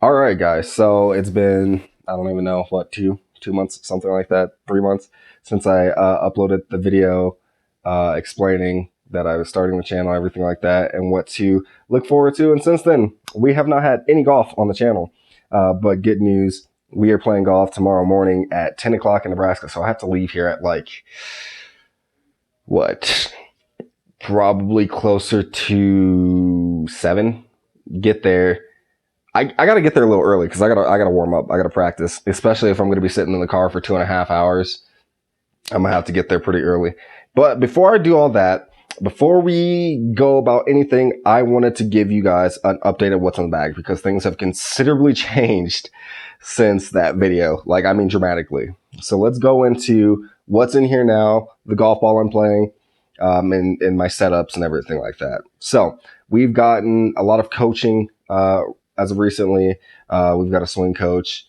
All right, guys. So it's been, I don't even know what, two months, something like that, 3 months since I uploaded the video explaining that I was starting the channel, everything like that, and what to look forward to. And since then, we have not had any golf on the channel. But good news, we are playing golf tomorrow morning at 10 o'clock in Nebraska. So I have to leave here at like, what, probably closer to 7. Get there. I got to get there a little early because I gotta warm up. I gotta practice, especially if I'm going to be sitting in the car for 2.5 hours. I'm gonna have to get there pretty early. But before I do all that, before we go about anything, I wanted to give you guys an update of what's in the bag because things have considerably changed since that video. Like, I mean, dramatically. So let's go into what's in here now, the golf ball I'm playing, and my setups and everything like that. So we've gotten a lot of coaching, as of recently. We've got a swing coach.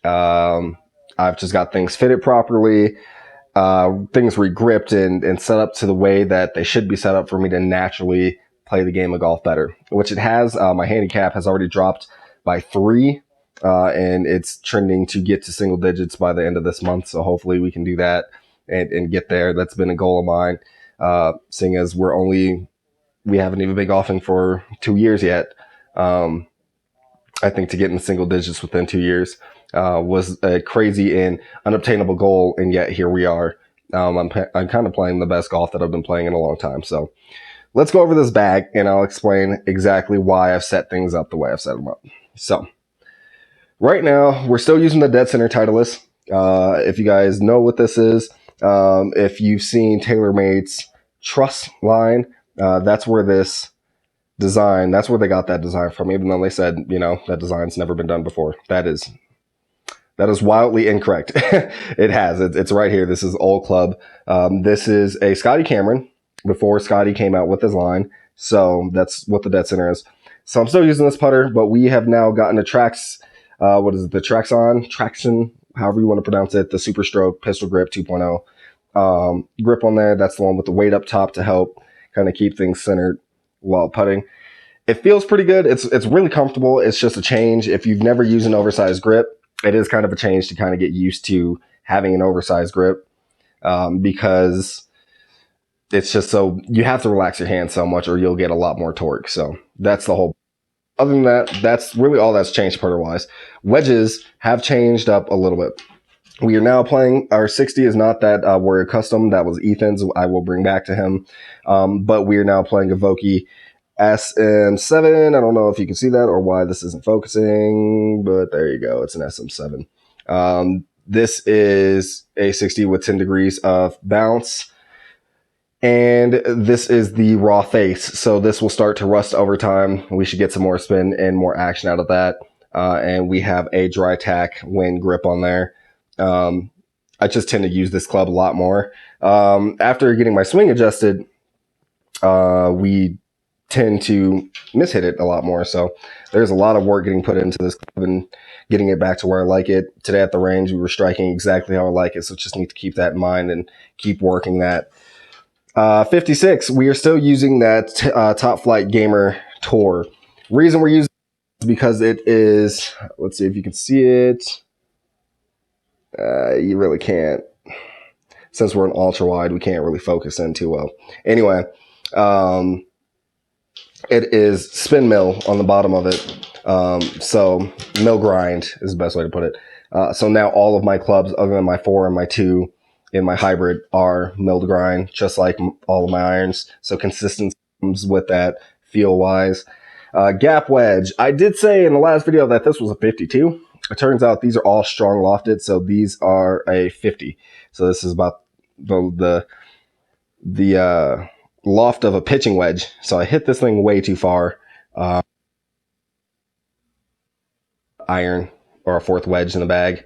I've just got things fitted properly, things regripped and set up to the way that they should be set up for me to naturally play the game of golf better, which it has. My handicap has already dropped by 3, and it's trending to get to single digits by the end of this month. So hopefully we can do that and get there. That's been a goal of mine, seeing as we haven't even been golfing for 2 years yet. I think to get in the single digits within 2 years was a crazy and unobtainable goal, and yet here we are. I'm kind of playing the best golf that I've been playing in a long time. So let's go over this bag, and I'll explain exactly why I've set things up the way I've set them up. So right now, we're still using the dead center Titleist. If you guys know what this is, if you've seen TaylorMade's Truss line, that's where this design, that's where they got that design from, even though they said, you know, that design's never been done before. That is wildly incorrect. It has. It's right here. This is Old Club. This is a Scotty Cameron before Scotty came out with his line. So that's what the dead center is. So I'm still using this putter, but we have now gotten a Trax, what is it? The Traction, however you want to pronounce it, the Super Stroke Pistol Grip 2.0 grip on there. That's the one with the weight up top to help kind of keep things centered while putting. It feels pretty good. It's really comfortable. It's just a change. If you've never used an oversized grip, it is kind of a change to kind of get used to having an oversized grip, because it's just so you have to relax your hand so much or you'll get a lot more torque. So that's the whole. Other than that, that's really all that's changed putter wise. Wedges have changed up a little bit. We are now playing, our 60 is not that Warrior Custom. That was Ethan's. I will bring back to him. But we are now playing a Vokey SM7. I don't know if you can see that or why this isn't focusing, but there you go. It's an SM7. This is a 60 with 10 degrees of bounce. And this is the raw face. So this will start to rust over time. We should get some more spin and more action out of that. And we have a dry tack wind grip on there. I just tend to use this club a lot more. After getting my swing adjusted, we tend to mishit it a lot more. So there's a lot of work getting put into this club and getting it back to where I like it. Today at the range, we were striking exactly how I like it. So just need to keep that in mind and keep working that. 56, we are still using that Top Flight Gamer Tour. Reason we're using it is because it is, let's see if you can see it. You really can't. Since we're an ultra wide, we can't really focus in too well. Anyway, it is spin mill on the bottom of it. So mill grind is the best way to put it. So now all of my clubs, other than my 4 and my 2 in my hybrid, are milled grind, just like all of my irons. So consistency comes with that feel wise. Gap wedge. I did say in the last video that this was a 52. It turns out these are all strong lofted, so these are a 50. So this is about the loft of a pitching wedge. So I hit this thing way too far. Iron or a 4th wedge in the bag,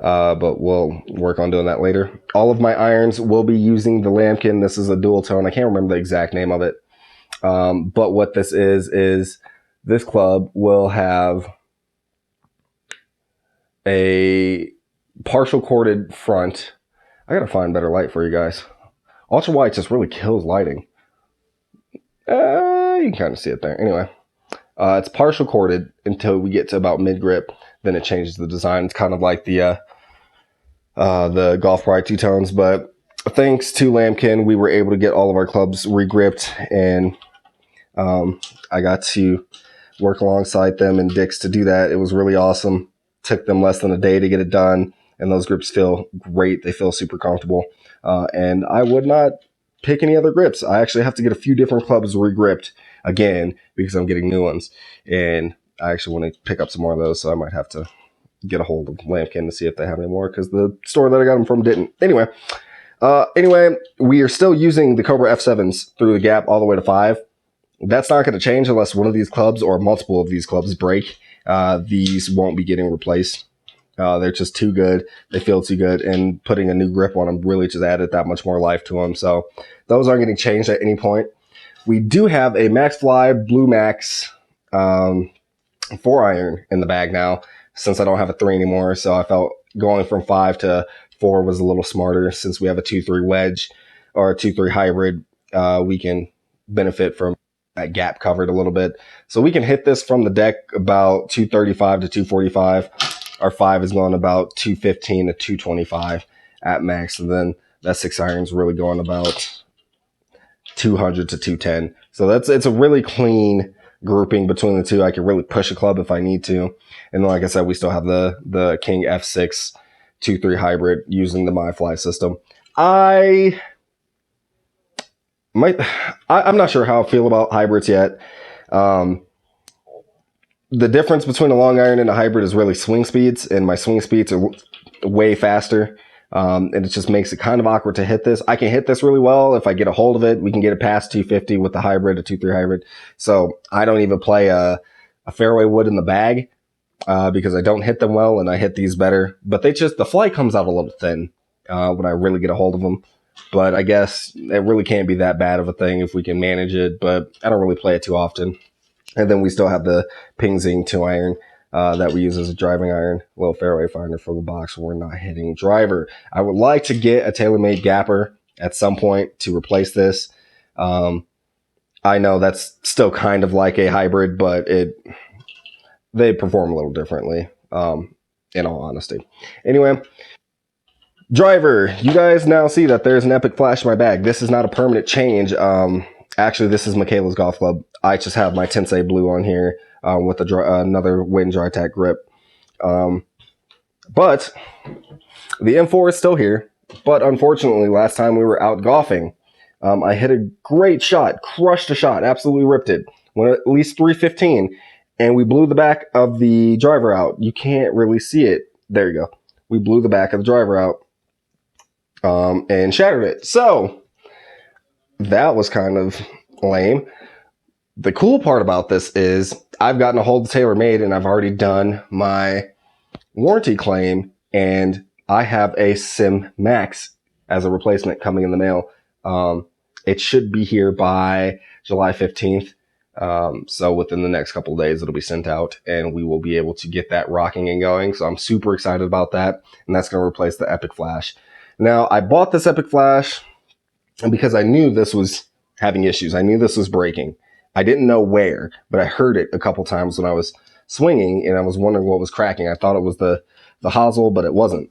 but we'll work on doing that later. All of my irons will be using the Lambkin. This is a dual tone. I can't remember the exact name of it, but what this is this club will have a partial corded front. I gotta find better light for you guys. Ultra wide just really kills lighting. You can kind of see it there. Anyway, It's partial corded until we get to about mid grip. Then it changes the design. It's kind of like the Golf Pride two-tones, but thanks to Lambkin, we were able to get all of our clubs regripped, and I got to work alongside them and Dick's to do that. It was really awesome. Took them less than a day to get it done, and those grips feel great. They feel super comfortable, and I would not pick any other grips. I actually have to get a few different clubs regripped again because I'm getting new ones, and I actually want to pick up some more of those, so I might have to get a hold of Lambkin to see if they have any more, because the store that I got them from didn't. Anyway, we are still using the Cobra F7s through the gap all the way to 5. That's not going to change unless one of these clubs or multiple of these clubs break. These won't be getting replaced. They're just too good. They feel too good, and putting a new grip on them really just added that much more life to them. So those aren't getting changed at any point. We do have a Max Fly Blue Max 4-iron in the bag now, since I don't have a 3 anymore. So I felt going from 5 to 4 was a little smarter. Since we have a 2-3 wedge or a 2-3 hybrid, we can benefit from that gap covered a little bit. So we can hit this from the deck about 235 to 245. Our 5 is going about 215 to 225 at max. And then that 6-iron is really going about 200 to 210. So it's a really clean grouping between the two. I can really push a club if I need to. And then, like I said, we still have the King F6 2-3 hybrid using the MyFly system. I'm not sure how I feel about hybrids yet. The difference between a long iron and a hybrid is really swing speeds, and my swing speeds are way faster. And it just makes it kind of awkward to hit this. I can hit this really well if I get a hold of it. We can get it past 250 with the hybrid, a 2-3 hybrid. So I don't even play a fairway wood in the bag because I don't hit them well, and I hit these better. But the flight comes out a little thin when I really get a hold of them. But I guess it really can't be that bad of a thing if we can manage it. But I don't really play it too often. And then we still have the Ping Zing 2-iron. That we use as a driving iron, little fairway finder for the box when we're not hitting driver. I would like to get a TaylorMade gapper at some point to replace this. I know that's still kind of like a hybrid, but they perform a little differently, in all honesty. Anyway, driver, you guys now see that there's an Epic Flash in my bag. This is not a permanent change. Actually, this is Michaela's golf club. I just have my Tensei Blue on here. With another Win Dry Tack grip. But the M4 is still here. But unfortunately, last time we were out golfing, I hit a great shot, crushed a shot, absolutely ripped it. Went at least 315, and we blew the back of the driver out. You can't really see it. There you go. We blew the back of the driver out and shattered it. So that was kind of lame. The cool part about this is I've gotten a hold of TaylorMade, and I've already done my warranty claim, and I have a Sim Max as a replacement coming in the mail. It should be here by July 15th. So within the next couple of days, it'll be sent out, and we will be able to get that rocking and going. So I'm super excited about that. And that's going to replace the Epic Flash. Now, I bought this Epic Flash because I knew this was having issues. I knew this was breaking. I didn't know where, but I heard it a couple times when I was swinging, and I was wondering what was cracking. I thought it was the hosel, but it wasn't.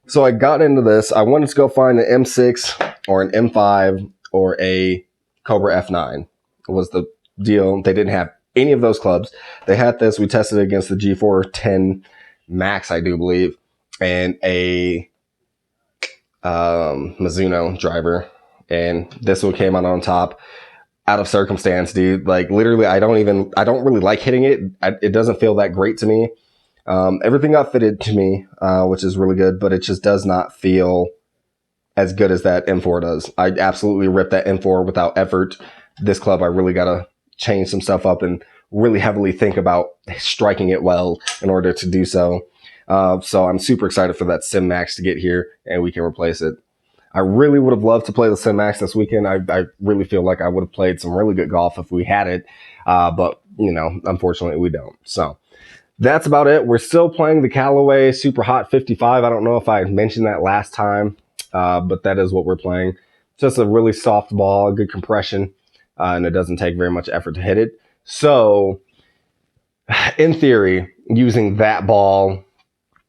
So I got into this. I wanted to go find an M6 or an M5 or a Cobra F9 was the deal. They didn't have any of those clubs. They had this. We tested it against the G410 Max, I do believe, and a Mizuno driver. And this one came out on top. Out of circumstance, dude. Like, literally, I don't really like hitting it. It doesn't feel that great to me. Everything got fitted to me, which is really good, but it just does not feel as good as that M4 does. I absolutely ripped that M4 without effort. This club, I really got to change some stuff up and really heavily think about striking it well in order to do so. So I'm super excited for that Sim Max to get here, and we can replace it. I really would have loved to play the Sim Max this weekend. I really feel like I would have played some really good golf if we had it. But, unfortunately we don't. So that's about it. We're still playing the Callaway Super Hot 55. I don't know if I mentioned that last time, but that is what we're playing. Just a really soft ball, good compression, and it doesn't take very much effort to hit it. So in theory, using that ball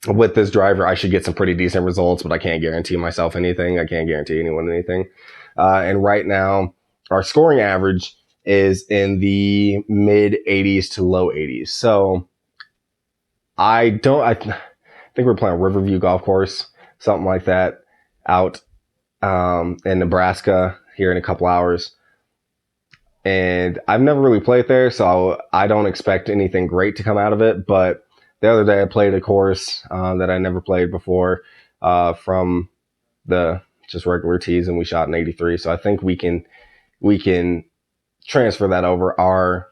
with this driver, I should get some pretty decent results, but I can't guarantee myself anything. I can't guarantee anyone anything. And right now, our scoring average is in the mid 80s to low 80s. So I think we're playing Riverview Golf Course, something like that, out in Nebraska here in a couple hours. And I've never really played there, so I don't expect anything great to come out of it. But the other day I played a course that I never played before from the just regular tees, and we shot an 83. So I think we can transfer that over. Our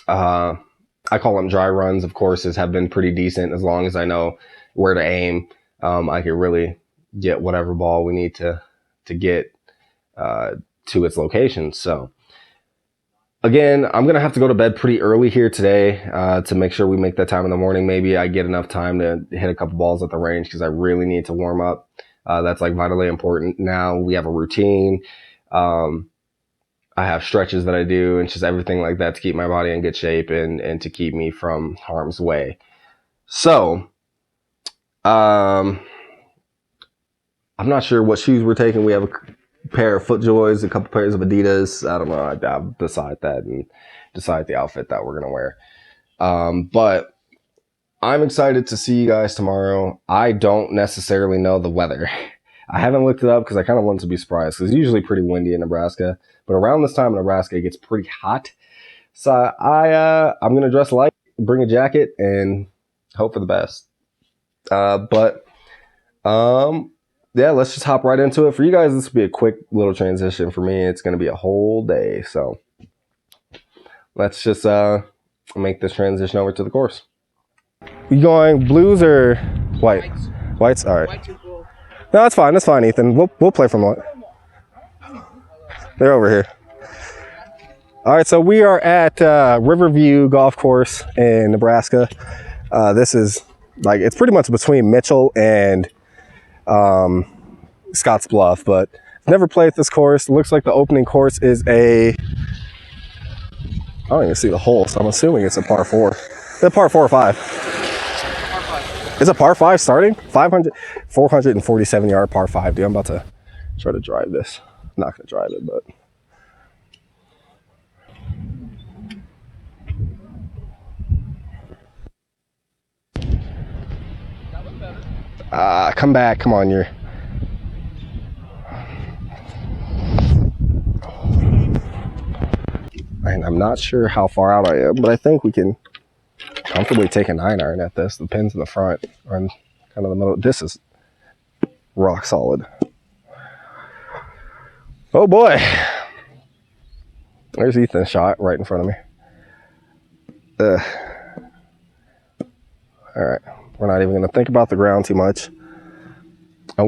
I call them dry runs of courses have been pretty decent as long as I know where to aim. I can really get whatever ball we need to get to its location. So again, I'm going to have to go to bed pretty early here today to make sure we make that time in the morning. Maybe I get enough time to hit a couple balls at the range because I really need to warm up. That's like vitally important. Now we have a routine. I have stretches that I do and just everything like that to keep my body in good shape and to keep me from harm's way. So, I'm not sure what shoes we're taking. We have a pair of FootJoys, a couple pairs of Adidas. I don't know. I'll decide that and decide the outfit that we're going to wear. But I'm excited to see you guys tomorrow. I don't necessarily know the weather. I haven't looked it up because I kind of want to be surprised because it's usually pretty windy in Nebraska. But around this time in Nebraska, it gets pretty hot. So I'm going to dress light, bring a jacket, and hope for the best. Yeah, let's just hop right into it. For you guys, this will be a quick little transition. For me, it's going to be a whole day. So let's just make this transition over to the course. You going blues or white? Whites? All right. Whites are cool. No, that's fine. That's fine, Ethan. We'll play from what? They're over here. All right, so we are at Riverview Golf Course in Nebraska. This is like, it's pretty much between Mitchell and Scotts Bluff, but I've never played this course. It looks like the opening course is I don't even see the hole, so I'm assuming it's a par 4. Is it par 4 or 5? Par 5. Is it par 5 starting? 447 yard par 5, dude. I'm about to try to drive this. I'm not going to drive it, but. Come back. Come on, you're. And I'm not sure how far out I am, but I think we can comfortably take a 9-iron at this. The pin's in the front or in kind of the middle. This is rock solid. Oh boy. There's Ethan's shot right in front of me. All right. We're not even going to think about the ground too much. I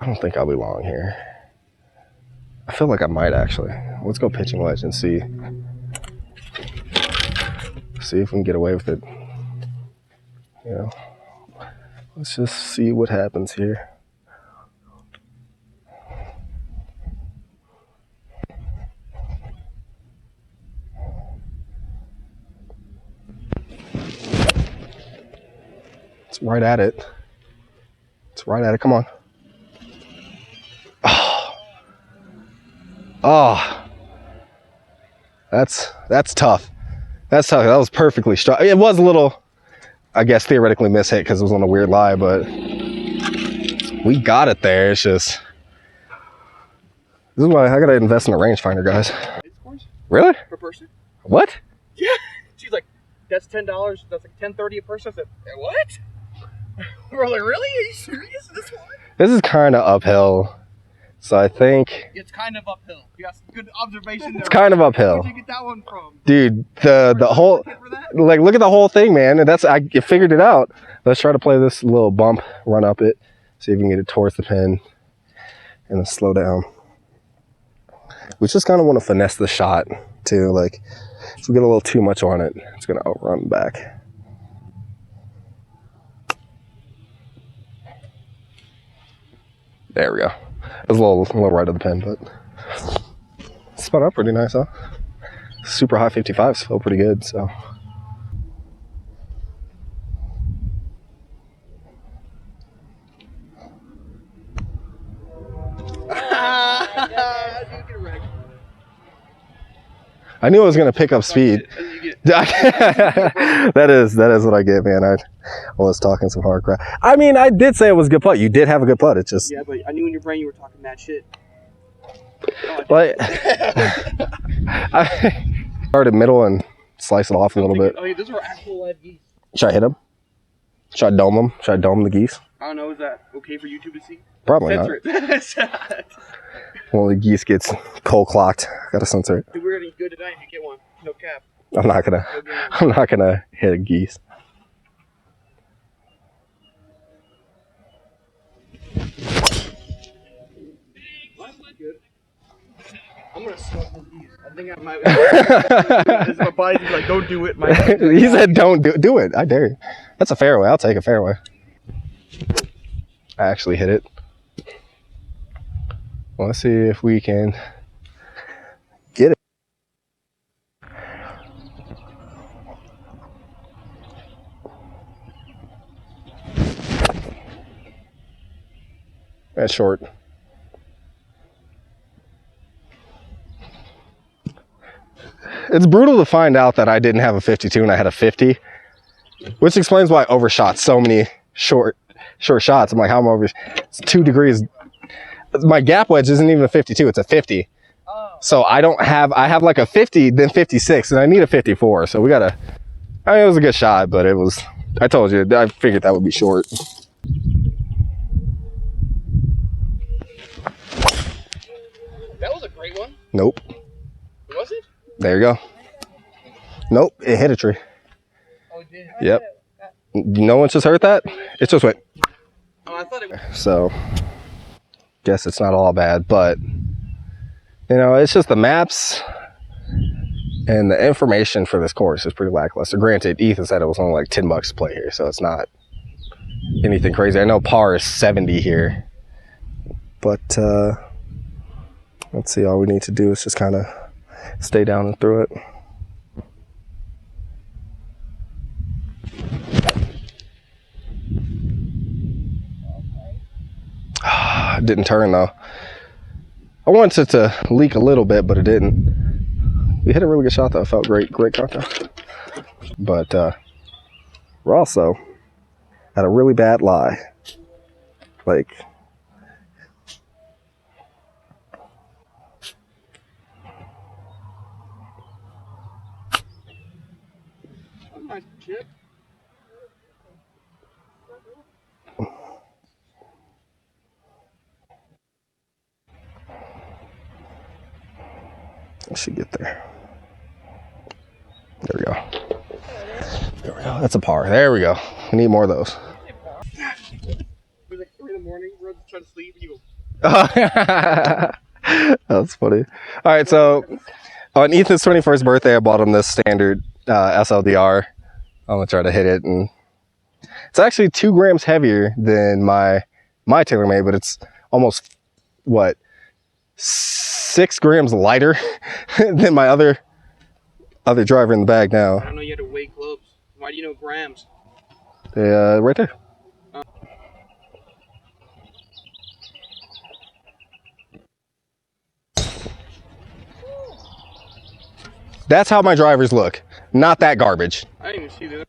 don't think I'll be long here. I feel like I might actually. Let's go pitching wedge and see if we can get away with it. You know, let's just see what happens here. It's right at it. It's right at it. Come on. Oh, that's tough. That's tough. That was perfectly struck. It was a little, I guess, theoretically mishit because it was on a weird lie, but we got it there. It's just, this is why I gotta invest in a rangefinder, guys. Really? Per person? What? Yeah. She's like, that's $10. That's like $10.30 a person. I said, what? We're like, really? Are you serious? This one? This is kind of uphill. So I think it's kind of uphill. You got some good observation there. It's kind of uphill. Where'd you get that one from? Dude, the whole, like, look at the whole thing, man. And I figured it out. Let's try to play this little bump, run up it, see if we can get it towards the pin, and then slow down. We just kind of want to finesse the shot too. Like, if we get a little too much on it, it's gonna outrun back. There we go. It was a little right of the pin, but spun up pretty nice, huh? super hot 55s feel pretty good. So. I knew I was gonna pick up speed. that is what I get, man. I was talking some hard crap. I mean, I did say it was a good putt. You did have a good putt. It's just but I knew in your brain you were talking mad shit. Like, I started middle and slice it off a little bit. Oh, yeah, those are actual live geese. Should I hit them? Should I dome them? Should I dome the geese? I don't know. Is that okay for YouTube to see? Probably Censor not. it. Well, the geese gets cold clocked. Gotta censor it. Dude, we're gonna eat good tonight if you get one. No cap. I'm not gonna hit a geese. Good. I'm gonna smoke the geese. I think I might. This is my body's like, don't do it. He said, "Don't do it." I dare you. That's a fairway. I'll take a fairway. I actually hit it. Well, let's see if we can get it. That's short. It's brutal to find out that I didn't have a 52 and I had a 50, which explains why I overshot so many short shots. I'm like, how am I over? It's 2 degrees. My gap wedge isn't even a 52, it's a 50. So I have like a 50, then 56, and I need a 54. So we gotta, I mean, it was a good shot, but it was, I told you, I figured that would be short. That was a great one. Nope. Was it? There you go. Nope, it hit a tree. Oh, it did? Yep. No one just heard that? It just went. Oh, I thought it was. So, guess it's not all bad, but, you know, it's just the maps and the information for this course is pretty lackluster. Granted, Ethan said it was only like $10 to play here, so it's not anything crazy. I know par is 70 here, but let's see, all we need to do is just kind of stay down and through it. Didn't turn though. I wanted it to leak a little bit, but it didn't. We hit a really good shot though. It felt great contact. But we're also at a really bad lie. Like, Nice chip. I should get there. There we go. There we go. That's a par. There we go. We need more of those. It was like 3 in the morning. We're trying to sleep, and you go. That's funny. All right, so on Ethan's 21st birthday, I bought him this standard SLDR. I'm gonna try to hit it, and it's actually 2 grams heavier than my TaylorMade, but it's almost what, 6 grams lighter than my other driver in the bag now. I don't know, you had to weigh clubs. Why do you know grams? Right there. That's how my drivers look. Not that garbage. I didn't even see that.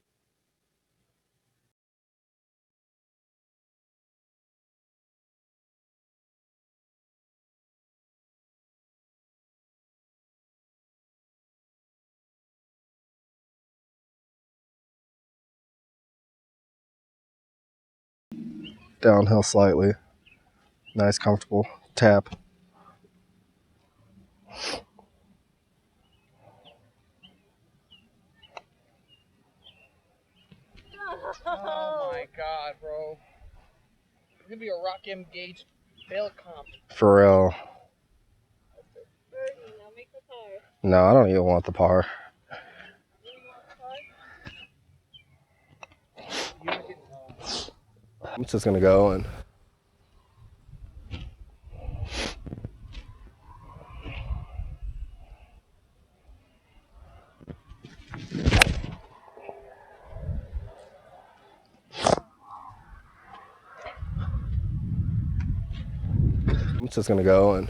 Downhill slightly. Nice, comfortable tap. Oh my god, bro. It's gonna be a Rock M Gage fail comp. For real. No, I don't even want the par. I'm just gonna go and just gonna go and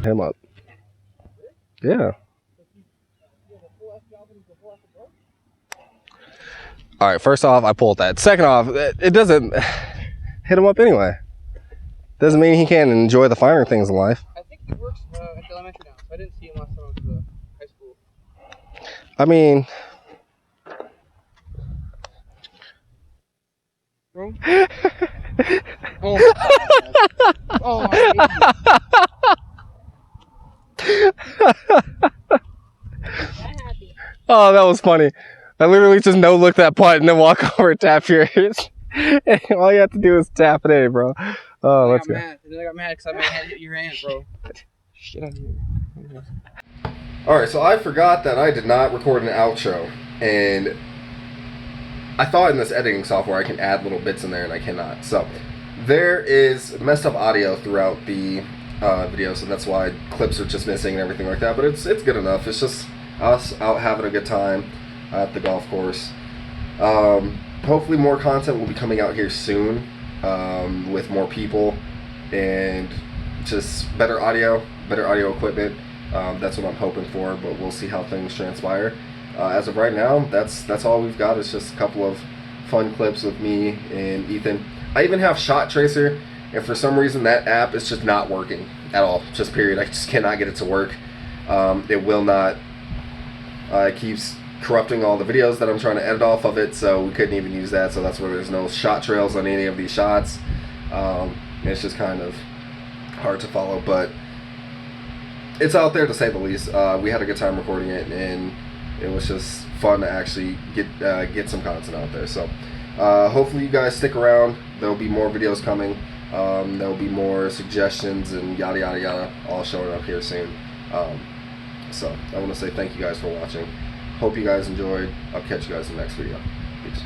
him up. Yeah. All right, first off, I pulled that. Second off, it doesn't hit him up anyway. Doesn't mean he can't enjoy the finer things in life. I think he works at the elementary now, so I didn't see him last time I went to the high school. I mean, Bro? Oh, oh, oh, that was funny. I literally just no-look that putt and then walk over and tap yours. All you have to do is tap it in, bro. Oh, let's go. Mad. And then I got mad because I hit your hand, bro. Shit out of here. Alright, so I forgot that I did not record an outro. And I thought in this editing software I can add little bits in there, and I cannot. So there is messed up audio throughout the video, so that's why clips are just missing and everything like that. But it's good enough. It's just us out having a good time at the golf course. Hopefully more content will be coming out here soon, with more people and just better audio equipment. That's what I'm hoping for, but we'll see how things transpire. As of right now, that's all we've got. It's just a couple of fun clips with me and Ethan. I even have Shot Tracer, and for some reason that app is just not working at all. Just period. I just cannot get it to work. It will not. It keeps corrupting all the videos that I'm trying to edit off of it, so we couldn't even use that. So that's where there's no shot trails on any of these shots. It's just kind of hard to follow, but it's out there to say the least. We had a good time recording it, and it was just fun to actually get some content out there. So hopefully you guys stick around. There'll be more videos coming. There'll be more suggestions and yada yada yada all showing up here soon. So I want to say thank you guys for watching. Hope you guys enjoyed. I'll catch you guys in the next video. Peace.